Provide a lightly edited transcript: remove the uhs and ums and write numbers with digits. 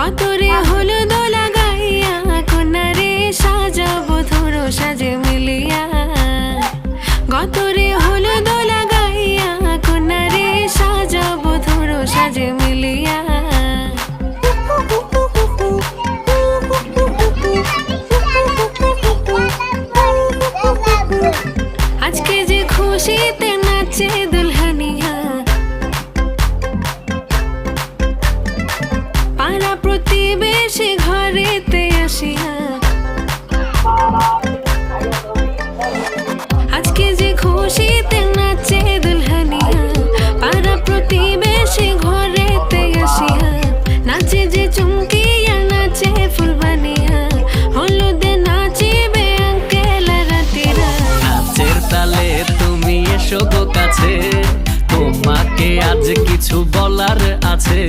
গতরে হলুদ লাগাইয়া কন্যারে সাজাবো ধরো সাজে মিলিয়া। গতরে হলুদ লাগাইয়া কন্যারে সাজাবো ধরো সাজে মিলিয়া। আজকে যে খুশিতে নাচে দুলহানিয়া, পাড়া প্রতিবেশী ঘরেতে আসিয়া। আজকে যে খুশিতে নাচে দুলহানিয়া, পাড়া প্রতিবেশী ঘরেতে আসিয়া। নাচে যে চুমকিয়া নাচে ফুলবানিয়া, হলুদে নাচিবে আঙ্কেল রাতিরা। নাচের তালে তুমি এসো গো কাছে, তোমাকে আজ কিছু বলার আছে।